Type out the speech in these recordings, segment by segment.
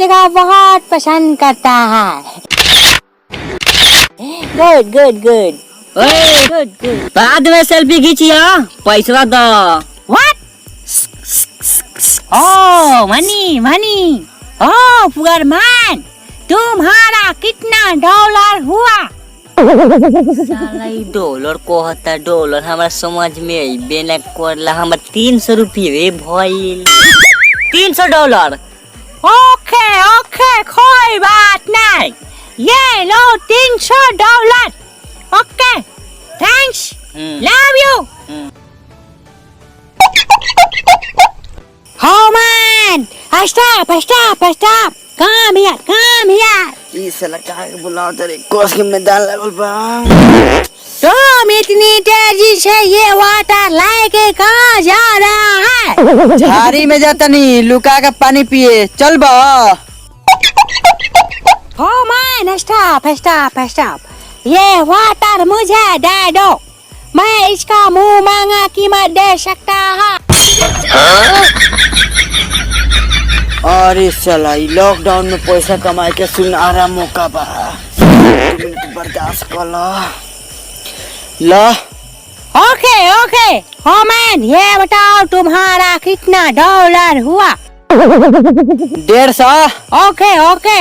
जगह बहुत पसंद करता है। Good good good good good. बाद में सेल्फी खींचिया, पैसा दो। What? Oh money money. Oh poor man, तुम्हारा कितना डॉलर हुआ? साला ई डॉलर को होता डॉलर हमारा समझ में अइबे न करला। हमर 300 रुपये भइल। 300 डॉलर। ओके ओके कोई बात नहीं, ये लो 300 dollar. Okay thanks, love you. Oh man, stop stop stop, come here. ई साला का बुलाओ तेरे कोस के मैदान लगल बा। तुम इतनी तेजी से ये वाटर लेके कहाँ जा रहा है? झाड़ी में जाता नहीं, लुका के पानी पिए। चल बा। हो मैन स्टॉप स्टॉप स्टॉप, ये वाटर मुझे दे दो, मैं इसका मुंह मांगा कीमत दे सकता है। अरे साला ई लॉकडाउन में पैसा कमाए के सुनहरा मौका बा। 2 मिनट बर्दाश्त कर लो। ओके ओके हो मैन, ये बताओ तुम्हारा कितना डॉलर हुआ? 150। ओके ओके,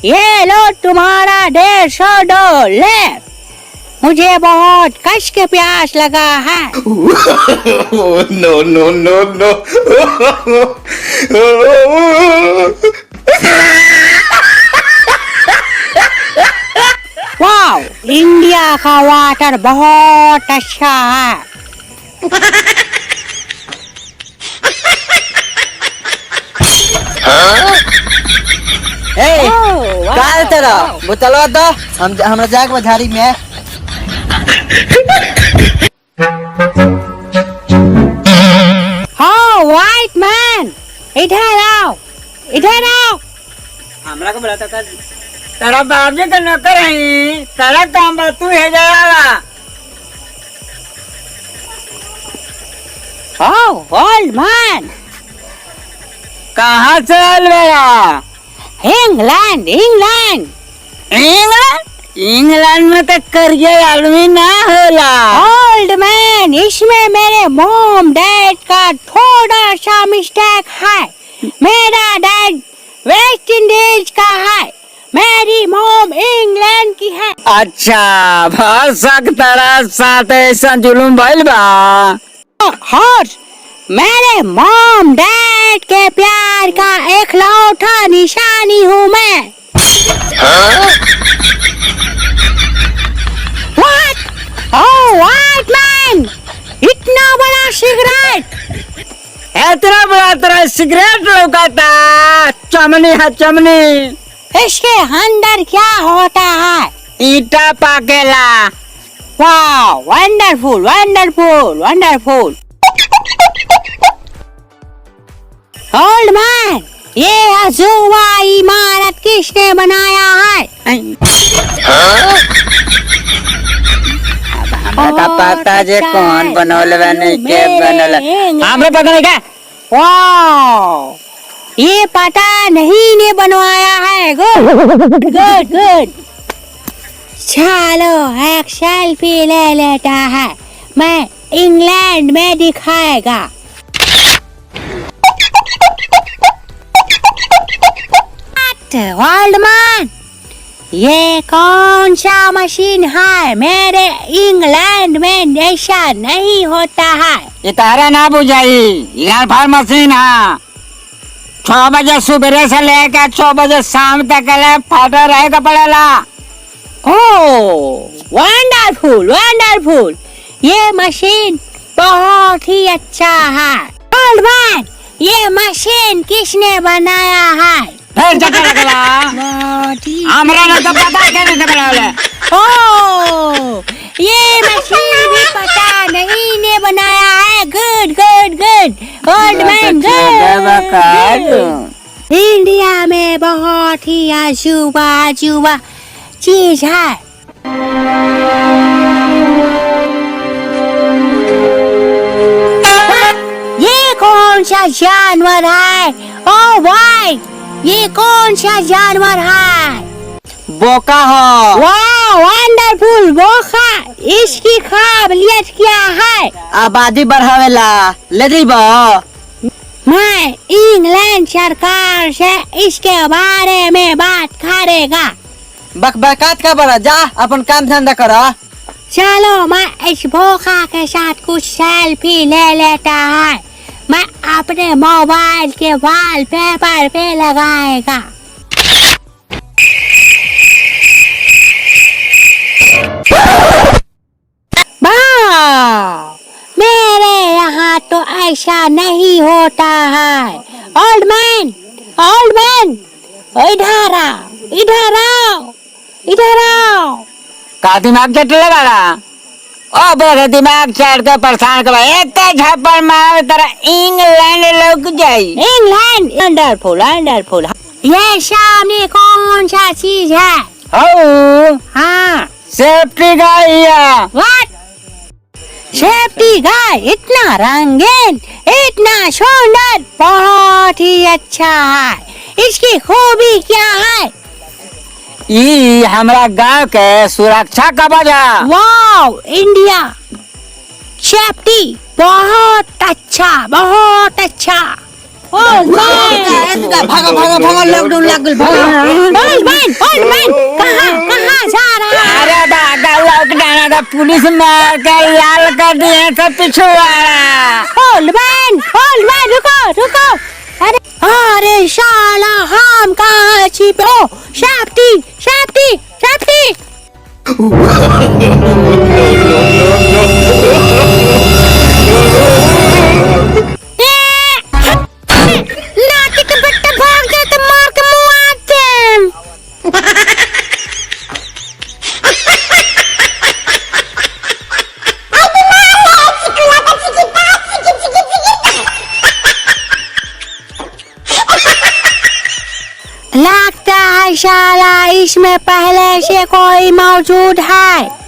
ये लो तुम्हारा 150 डॉलर। मुझे बहुत कश के प्यास लगा है। No, no, no, no. Wow, India का वाटर बहुत अच्छा है। ए, वाह, काल तेरा बोतलवा दो, हमरा जाके झाड़ी में। हाँ वाइट मैन, इधर आओ इधर आओ। हमरा को बुलाता था। तेरा बाप जी का नौकर है, तेरा काम बा, तू है जाएगा। ओह ओल्ड मैन, कहाँ से आयल बेरा? England England. इंग्लैंड? इंग्लैंड में तो करिए आदमी ना होला। ओल्ड मैन, इसमें मेरे मॉम डैड का थोड़ा सा मिस्टेक है। मेरा डैड वेस्ट इंडीज का है, मेरी मॉम इंग्लैंड की है। अच्छा, बहुत सख्त तरह साथ ऐसा जुलूम भइल बा। और मेरे मॉम डैड के प्यार का इकलौता निशानी हूँ मैं। What? Oh, white man! इतना बड़ा सिगरेट! इतना बड़ा तेरा सिगरेट लौकाता, चमनी है चमनी। इसके अंदर क्या होता है? ईटा पाकेला। वाह, wonderful wonderful wonderful. Old man, ये अजूबा इमारत किसने बनाया है? हमरा पता जे कौन बनौले बने के बनौले, हमरा पता नहीं क्या। वाह, ये पता नहीं ने बनवाया है। Good good good. चलो एक सेल्फी ले लेता है, मैं इंग्लैंड में दिखाएगा। ओल्ड मैन, ये कौन सा मशीन है? मेरे इंग्लैंड में ऐसा नहीं होता है। ये तारा ना बुझाई, यहाँ फार मशीन है। 6 बजे सुबह से लेकर 6 बजे शाम तक फाटा रहेगा पड़ेला। ओह वंडरफुल वंडरफुल, ये मशीन बहुत ही अच्छा है। ओल्ड मैन, ये मशीन किसने बनाया है? फिर चक्कर लगला। हमरा ना तो पता कैसे से बनावले। ओह, ये मशीन भी पता नहीं ने बनाया है। Good good good old man, good. India में बहुत ही अजूबा अजूबा चीज है। ये कौन सा जानवर है? ओह भाई, ये कौन सा जानवर है? बोका हो। वाह वंडरफुल बोका। इसकी काबिलियत क्या है? आबादी बढ़ावेला ले जइबो। मैं इंग्लैंड सरकार से इसके बारे में बात करेगा। बकबकात का बड़ा जा अपन काम धंधा करो। चलो मैं इस बोका के साथ कुछ सेल्फी ले लेता है। मैं अपने मोबाइल के वॉलपेपर पे लगाएगा। वाह! मेरे यहाँ तो ऐसा नहीं होता है। ओल्ड मैन इधर आओ, इधर आओ। का दिमाग चट लगाड़ा। ओ बेरे दिमाग चढ़ के परेशान कर एते झप्पड़ मार तेरा इंग्लैंड लग जाई। England wonderful. ये सामने कौन सा चीज है? हो हाँ, सेफ्टी गाइया। व्हाट? सेफ्टी गाय? इतना रंगीन, इतना सुंदर, बहुत ही अच्छा है। इसकी खूबी क्या है? ई हमरा गांव के सुरक्षा का वजह। वाव, इंडिया सेफ्टी बहुत अच्छा। भागो लॉकडाउन लग गइल। ओल्ड मैन कहाँ जा रहा है? अरे बागा लॉकडाउन का पुलिस मार के लाल कर दिए सब पिछुआड़ा। ओल्ड मैन रुको। अरे शाला हम कहाँ छिपे? ओ सेफ्टी। लाठी के बट्टे भाग जाए तो मार के मुँह आते। लगता है शाला इसमें पहले से कोई मौजूद है।